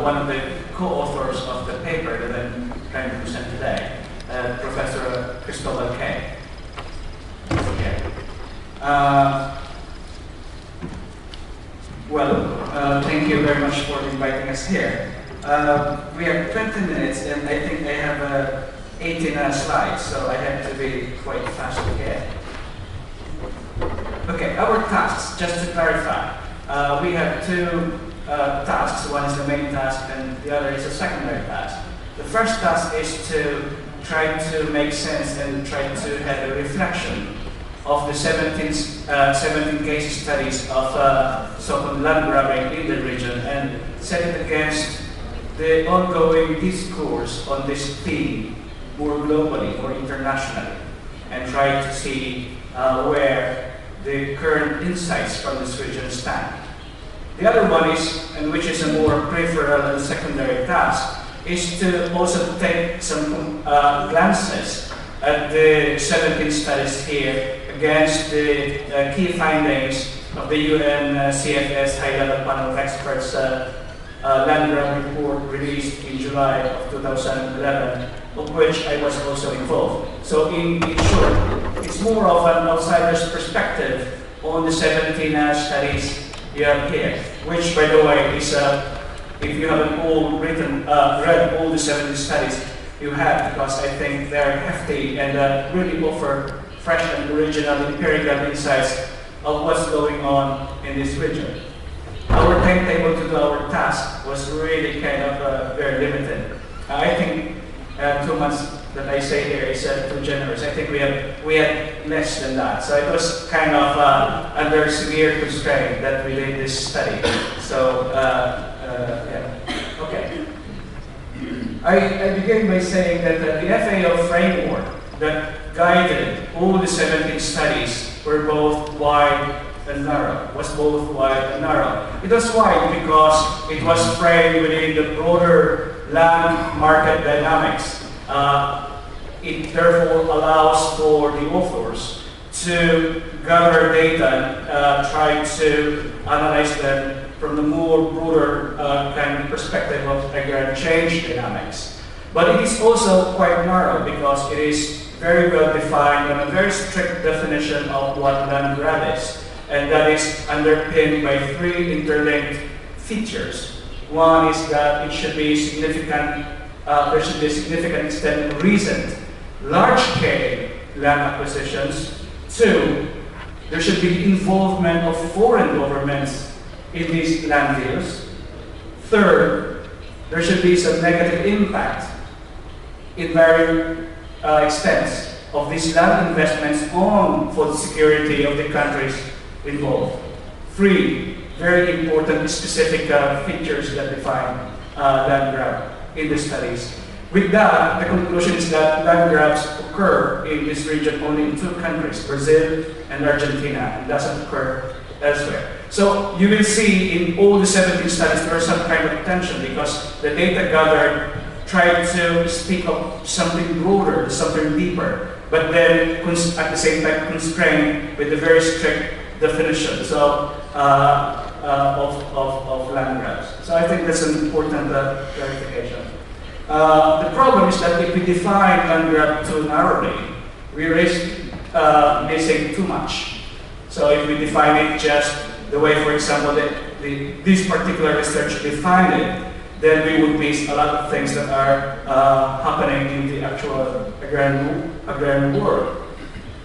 one of the co-authors of the paper that I'm trying to present today, Professor Cristobal K. Okay. Thank you very much for inviting us here. We have 20 minutes, and I think I have 18 slides, so I have to be quite fast here. Okay, our tasks, just to clarify. We have two tasks. One is the main task, and the other is a secondary task. The first task is to try to make sense and try to have a reflection of the 17 case studies of so-called land grabbing in the region and set it against the ongoing discourse on this theme more globally, more internationally, and try to see where the current insights from this region stand. The other one is, and which is a more peripheral and secondary task, is to also take some glances at the 17 studies here against the key findings of the UN CFS High-Level Panel of Experts land grab report released in July of 2011, of which I was also involved. So in short, it's more of an outsider's perspective on the 17 studies you have here, which, by the way, is, if you haven't all read all the 17 studies, you have, because I think they're hefty and really offer fresh and original empirical insights of what's going on in this region. Our timetable to do our task was really kind of very limited. I think 2 months that I say here is too generous. I think we had less than that. So it was kind of under severe constraint that we did this study. So yeah, okay. I begin by saying that the FAO framework that guided all the 17 studies were both wide and narrow, was both wide and narrow. It was wide because it was framed within the broader land market dynamics. It therefore allows for the authors to gather data and try to analyze them from the more broader kind of perspective of agrarian change dynamics. But it is also quite narrow because it is very well defined and a very strict definition of what land grab is. And that is underpinned by 3 interlinked features. One is that it should be significant, there should be a significant extent of recent large-scale land acquisitions. 2, there should be involvement of foreign governments in these land deals. 3rd, there should be some negative impact in varying extents of these land investments on food security of the countries involved. 3, very important specific features that define land grab in the studies. With that, the conclusion is that land grabs occur in this region only in 2 countries, Brazil and Argentina, and doesn't occur elsewhere. So you will see in all the 17 studies there is some kind of tension because the data gathered tried to speak of something broader, something deeper, but then at the same time constrained with a very strict definitions of land grabs. So I think that's an important clarification. The problem is that if we define land grab too narrowly, we risk missing too much. So if we define it just the way, for example, this particular research defined it, then we would miss a lot of things that are happening in the actual agrarian world.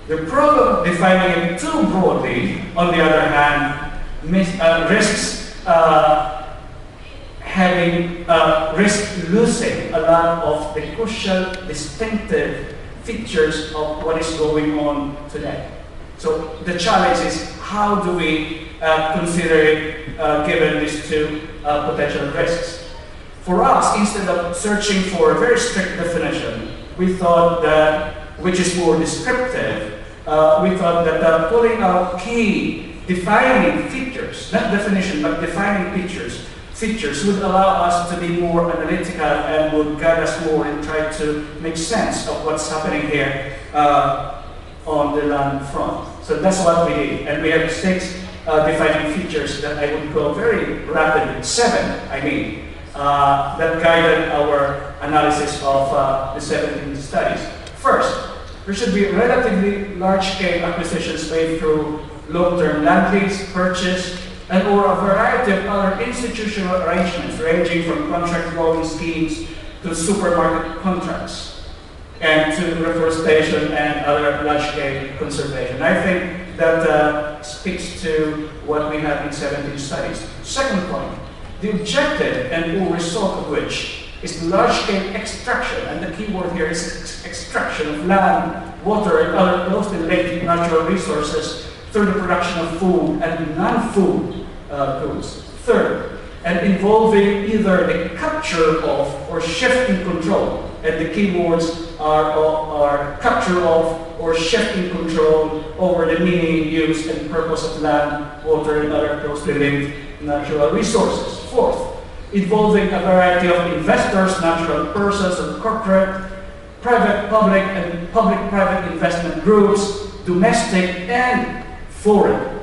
The problem of defining it too broadly, on the other hand, risks losing a lot of the crucial, distinctive features of what is going on today. So the challenge is how do we consider it given these 2 potential risks? For us, instead of searching for a very strict definition, we thought that, which is more descriptive, we thought that pulling out key defining features, not definition, but defining features would allow us to be more analytical and would guide us more and try to make sense of what's happening here on the land front. So that's what we did. And we have 6 defining features that I would go very rapidly, 7, I mean. that guided our analysis of the 17 studies. First, there should be relatively large-scale acquisitions made through long-term land lease, purchase, and or a variety of other institutional arrangements ranging from contract growing schemes to supermarket contracts and to reforestation and other large-scale conservation. I think that speaks to what we have in 17 studies. Second point, the objective and or result of which is large-scale extraction, and the key word here is extraction of land, water, and other closely related natural resources through the production of food and non-food goods. Third, and involving either the capture of or shift in control, and the key words are capture of or shift in control over the meaning, use, and purpose of land, water, and other closely linked natural resources. Fourth, involving a variety of investors, natural persons, and corporate, private, public, and public-private investment groups, domestic and foreign.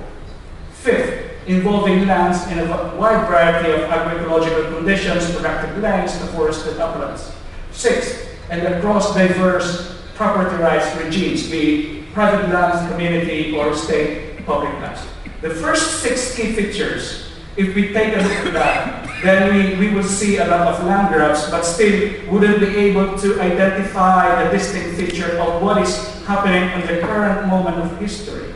Fifth, involving lands in a wide variety of agroecological conditions, productive lands, to forested uplands. Sixth, and across diverse property rights regimes, be it private lands, community, or state public lands. The first 6 key features, if we take a look at that, then we will see a lot of land grabs, but still wouldn't be able to identify the distinct feature of what is happening in the current moment of history.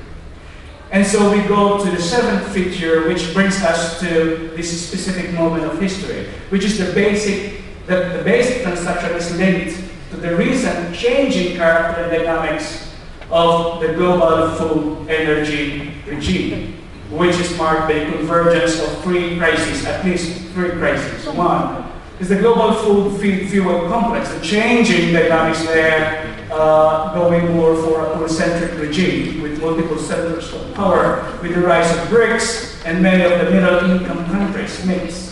And so we go to the 7th feature, which brings us to this specific moment of history, which is the basic transaction is linked to the recent changing character and dynamics of the global food energy regime, which is marked by the convergence of 3 crises, at least 3 crises. One is the global food fuel complex, the changing dynamics there, going more for a pool-centric regime with multiple centers of power, with the rise of BRICS and many of the middle-income countries mixed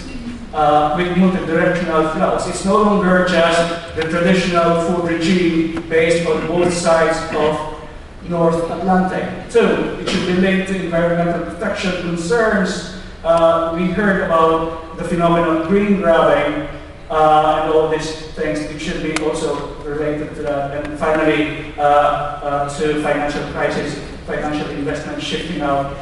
with multi-directional flows. It's no longer just the traditional food regime based on both sides of North Atlantic. 2, it should be linked to environmental protection concerns. We heard about the phenomenon of green grabbing and all these things. It should be also related to that. And finally, to financial crisis, financial investment shifting out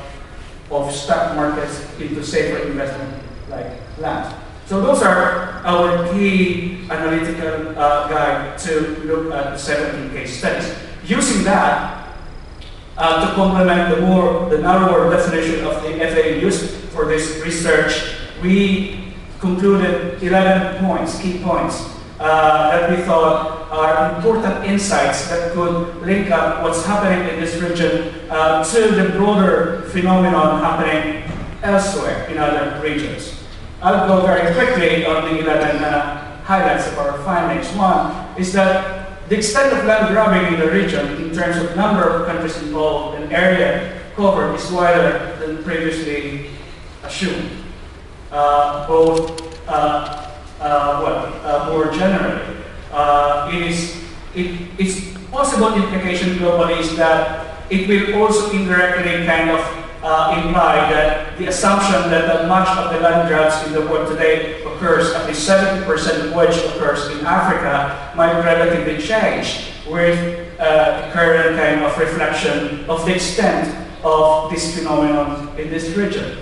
of stock markets into safer investment like land. So those are our key analytical guide to look at the 17 case studies. Using that, to complement the narrower definition of the FAA used for this research, we concluded 11 points, key points, that we thought are important insights that could link up what's happening in this region to the broader phenomenon happening elsewhere in other regions. I'll go very quickly on the 11 highlights of our findings. One is that the extent of land grabbing in the region in terms of number of countries involved and area covered is wider than previously assumed. More generally, its possible implication globally is that it will also indirectly kind of imply that the assumption that much of the land grabs in the world today occurs, at least 70% of which occurs in Africa, might relatively change with the current kind of reflection of the extent of this phenomenon in this region.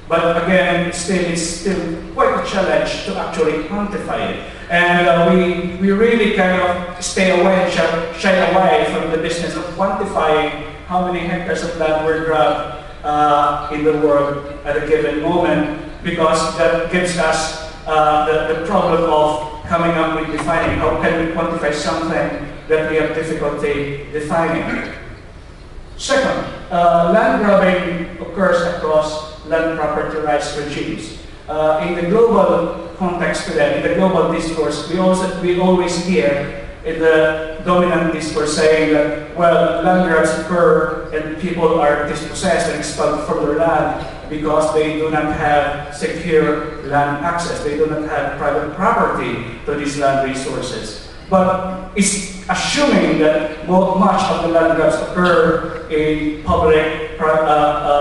But again, it's still quite a challenge to actually quantify it. And we really kind of shy away from the business of quantifying how many hectares of land were grabbed in the world at a given moment, because that gives us the problem of coming up with defining how can we quantify something that we have difficulty defining. Second, land grabbing occurs across land property rights regimes. In the global context today, in the global discourse, we always hear in the dominant discourse saying that, well, land grabs occur and people are dispossessed and expelled from their land because they do not have secure land access. They do not have private property to these land resources. But it's assuming that much of the land grabs occur in public,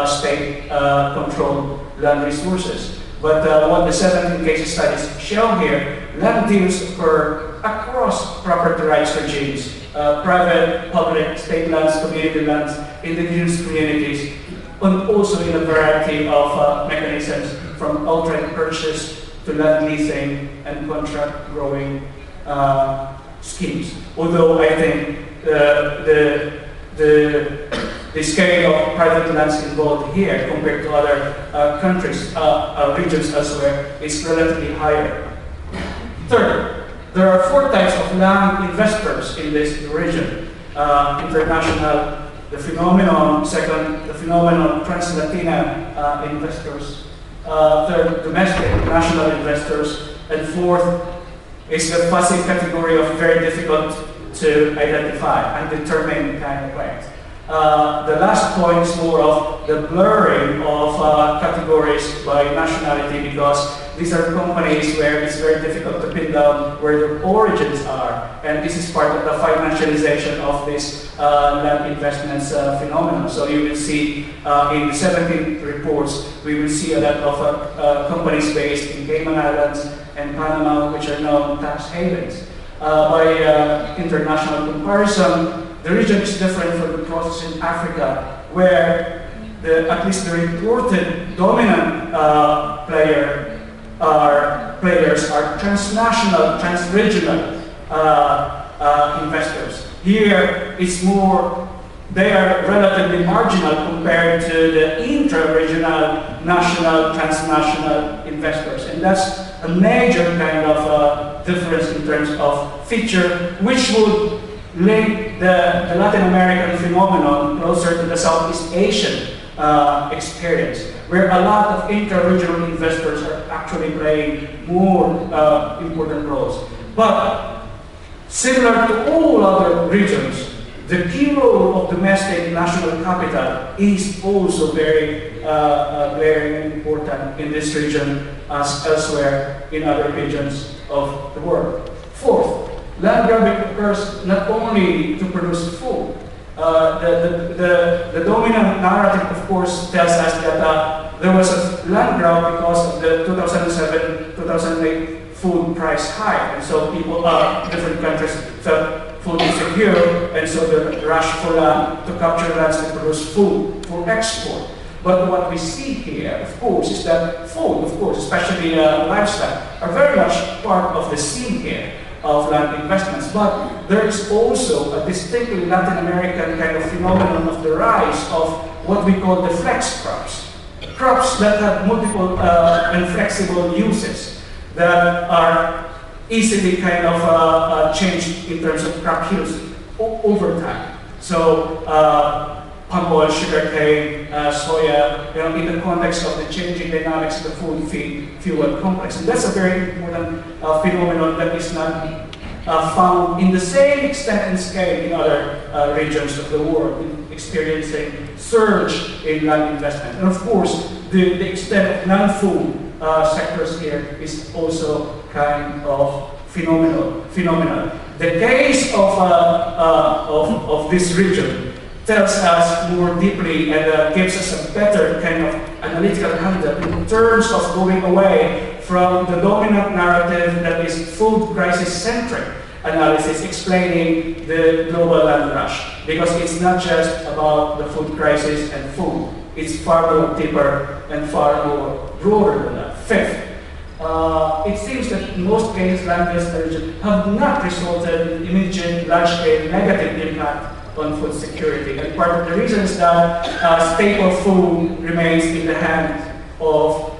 state-controlled land resources. But what the 17 case studies show here, land deals occur across property rights regimes, private, public, state lands, community lands, indigenous communities, and also in a variety of mechanisms from outright purchase to land leasing and contract growing schemes. Although I think the scale of private lands involved here compared to other countries, regions elsewhere, is relatively higher. Third, there are 4 types of land investors in this region. International, the phenomenon. Second, the phenomenon Transnational investors. Third, domestic national investors. And fourth is the fuzzy category of very difficult to identify and determine kind of way. The last point is more of the blurring of categories by nationality, because these are companies where it's very difficult to pin down where their origins are, and this is part of the financialization of this land investments phenomenon. So you will see in the 17 reports, we will see a lot of companies based in Cayman Islands and Panama, which are known tax havens. By international comparison, the region is different from the process in Africa, where at least the reported dominant players are transnational, transregional investors. Here, it's more, they are relatively marginal compared to the intra-regional, national, transnational investors. And that's a major kind of difference in terms of feature, which would link the Latin American phenomenon closer to the Southeast Asian experience, where a lot of intra-regional investors are actually playing more important roles. But similar to all other regions, the key role of domestic national capital is also very important in this region as elsewhere in other regions of the world. Fourth, land grabbing occurs not only to produce food. The dominant narrative, of course, tells us that there was a land grab because of the 2007-2008 food price hike, and so people, different countries felt food insecure, and so the rush for land to capture lands to produce food for export. But what we see here, of course, is that food, of course, especially livestock, are very much part of the scene here of land investments. But there is also a distinctly Latin American kind of phenomenon of the rise of what we call the flex crops. Crops that have multiple and flexible uses that are easily kind of changed in terms of crop use over time. So palm oil, sugarcane, soya, in the context of the changing dynamics of the food feed fuel complex. And that's a very important phenomenon that is not found in the same extent and scale in other regions of the world, experiencing surge in land investment. And of course, the extent of non-food sectors here is also kind of phenomenal. The case of this region tells us more deeply and gives us a better kind of analytical handle in terms of going away from the dominant narrative that is food crisis-centric analysis explaining the global land rush. Because it's not just about the food crisis and food. It's far more deeper and far more broader than that. Fifth, it seems that in most cases land-based regions have not resulted in immediate large-scale negative impact on food security. And part of the reason is that staple food remains in the hands of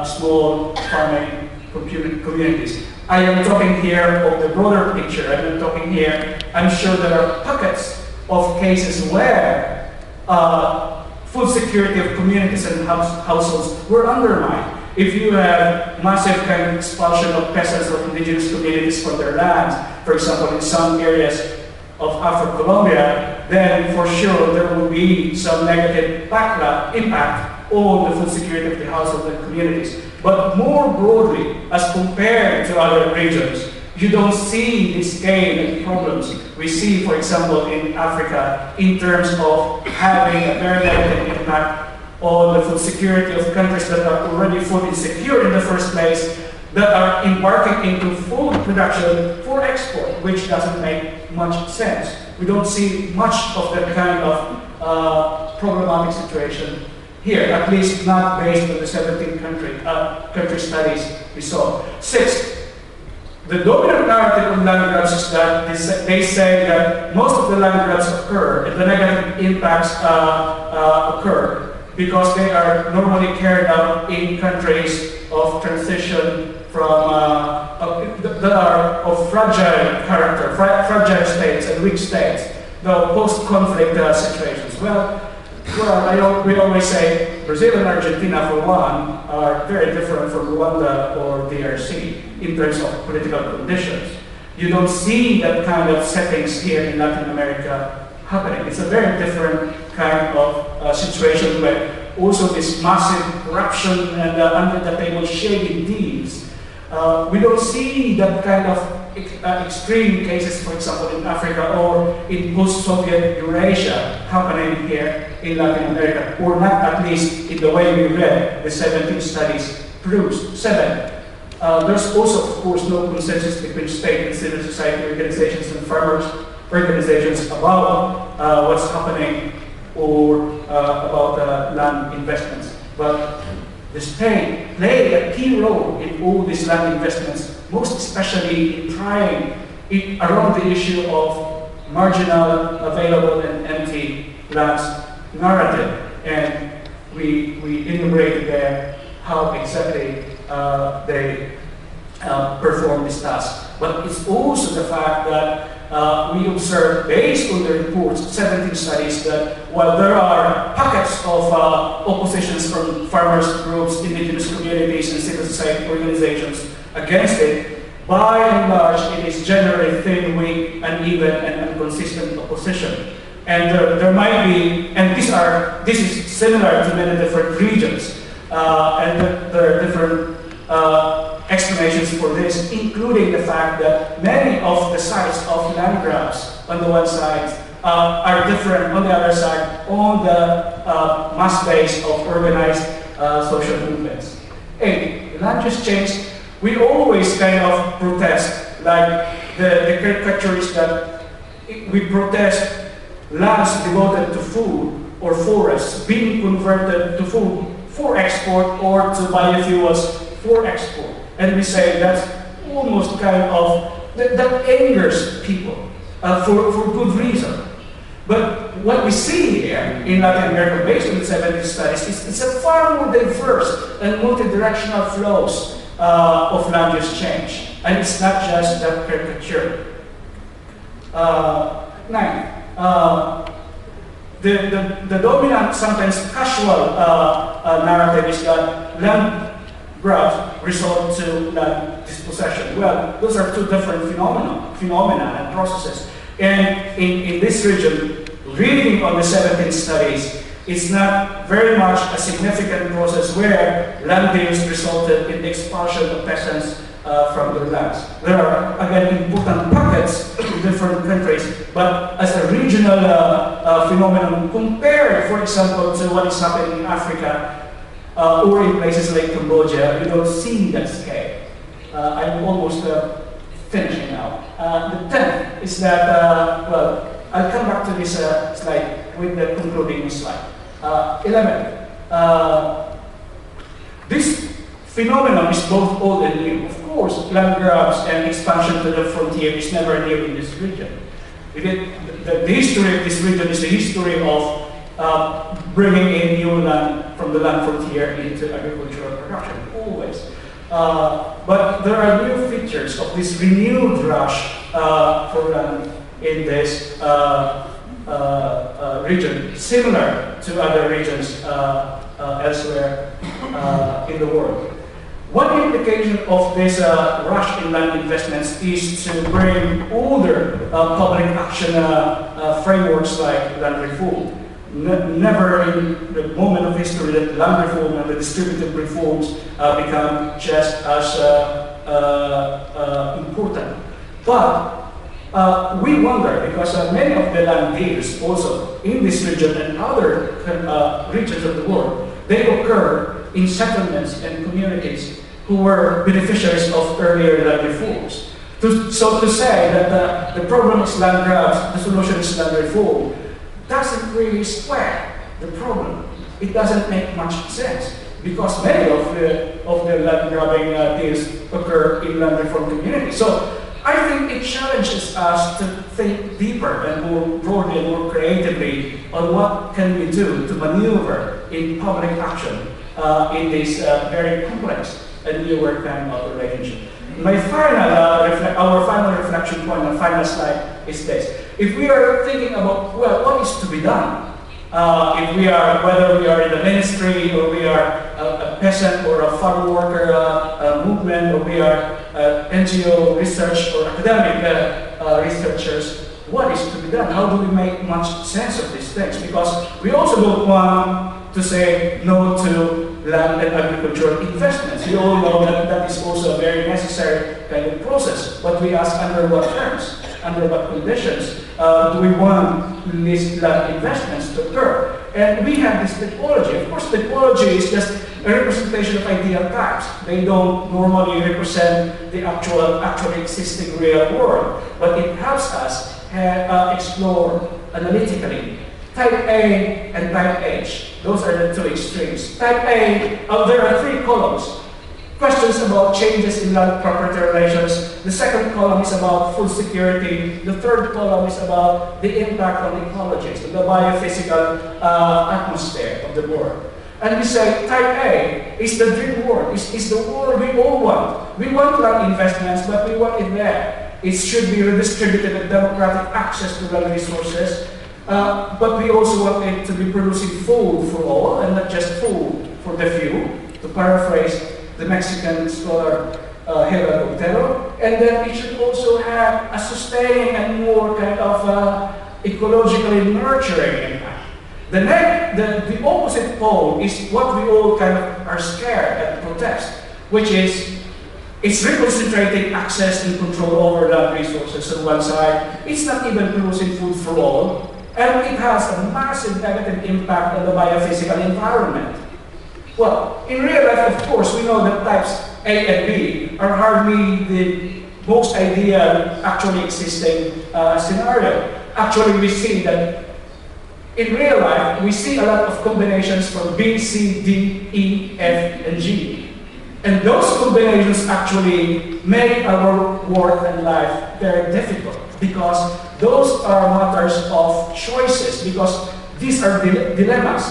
small farming communities. I am talking here of the broader picture. I'm talking here, I'm sure there are pockets of cases where food security of communities and households were undermined. If you have massive kind of expulsion of peasants or indigenous communities from their lands, for example, in some areas of Afro-Colombia, then for sure there will be some negative impact on the food security of the households and communities. But more broadly, as compared to other regions, you don't see the scale and problems we see, for example, in Africa, in terms of having a very negative impact on the food security of countries that are already food insecure in the first place, that are embarking into food production for export, which doesn't make much sense. We don't see much of that kind of problematic situation here, at least not based on the 17 country studies we saw. Sixth, the dominant narrative on land grabs is that they say that most of the land grabs occur and the negative impacts occur because they are normally carried out in countries of transition from that are of fragile character, fragile states and weak states, though post-conflict situations. We always say Brazil and Argentina, for one, are very different from Rwanda or DRC in terms of political conditions. You don't see that kind of settings here in Latin America happening. It's a very different kind of situation where also this massive corruption and under the table shady deals. We don't see that kind of extreme cases, for example, in Africa or in post-Soviet Eurasia happening here in Latin America, or not at least in the way we read the 17 studies proves. 7. There's also, of course, no consensus between state and civil society organizations and farmers organizations about what's happening or about land investments. But the state played a key role in all these land investments, most especially in trying around the issue of marginal, available, and empty lands narrative. And we enumerated there how exactly they perform this task. But it's also the fact that we observe, based on the reports, 17 studies, that while there are pockets of oppositions from farmers groups, indigenous communities, and civil society organizations against it, by and large, it is generally thin, weak, uneven, and inconsistent opposition. And there might be, and this is similar to many different regions, and there are different explanations for this, including the fact that many of the sites of land grabs on the one side are different on the other side on the mass base of organized social movements. 8. Land use change. We always kind of protest, like the caricature is that we protest lands devoted to food or forests being converted to food for export or to biofuels for export. And we say that's almost kind of, that angers people for good reason. But what we see here in Latin America, based on the 70 studies, it's a far more diverse and multi-directional flows of land use change. And it's not just that caricature. 9. The dominant, sometimes casual narrative is that land grabs result to land dispossession. Well, those are two different phenomena and processes. And in this region, reading on the 17 studies, it's not very much a significant process where land deals resulted in the expulsion of peasants from their lands. There are, again, important pockets in different countries, but as a regional phenomenon, compared, for example, to what is happening in Africa or in places like Cambodia, you don't see that scale. I'm almost finishing now. The 10th is that, well, I'll come back to this slide with the concluding slide. 11. This phenomenon is both old and new. Of course, land grabs and expansion to the frontier is never new in this region. The history of this region is the history of bringing in new land from the land frontier into agricultural production, always. But there are new features of this renewed rush for land in this region, similar to other regions elsewhere in the world. One implication of this rush in land investments is to bring older public action frameworks like land reform. Never in the moment of history that land reform and the distributive reforms become just as important. But we wonder, because many of the land deals also in this region and other regions of the world they occur in settlements and communities who were beneficiaries of earlier land reforms. So to say that the problem is land grabs, the solution is land reform, doesn't really square the problem. It doesn't make much sense, because many of the land grabbing deals occur in land reform communities. So I think it challenges us to think deeper and more broadly and more creatively on what can we do to maneuver in public action in this very complex and newer kind of relationship. My our final reflection point, our final slide is this. If we are thinking about, well, what is to be done? Whether we are in the ministry, or we are a peasant or a farm worker movement, or we are NGO research or academic researchers, what is to be done? How do we make much sense of these things? Because we also don't want to say no to land and agricultural investments. We all know that that is also a very necessary kind of process. But we ask, under what terms, under what conditions do we want these land investments to occur? And we have this typology. Of course, typology is just a representation of ideal types. They don't normally represent the actually existing real world, but it helps us explore analytically type A and type H. Those are the two extremes. Type A, there are 3 columns. Questions about changes in land property relations. The second column is about food security. The third column is about the impact on ecologies, the biophysical atmosphere of the world. And we say type A is the dream world, is the world we all want. We want land investments, but we want it there. It should be redistributed with democratic access to land resources. But we also want it to be producing food for all, and not just food for the few, to paraphrase the Mexican scholar Gerardo Otero. And then it should also have a sustaining and more kind of ecologically nurturing impact. The opposite pole is what we all kind of are scared and protest, which is it's reconcentrating access and control over land resources on one side. It's not even producing food for all. And it has a massive negative impact on the biophysical environment. Well, in real life, of course, we know that types A and B are hardly the most ideal actually existing scenario. Actually, we see that in real life, we see a lot of combinations from B, C, D, E, F, and G. And those combinations actually make our work and life very difficult, because those are matters of choices, because these are dilemmas.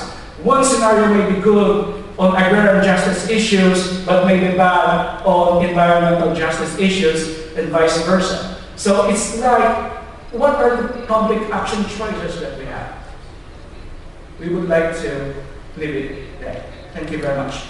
One scenario may be good on agrarian justice issues, but may be bad on environmental justice issues, and vice versa. So it's like, what are the public action choices that we have? We would like to leave it there. Thank you very much.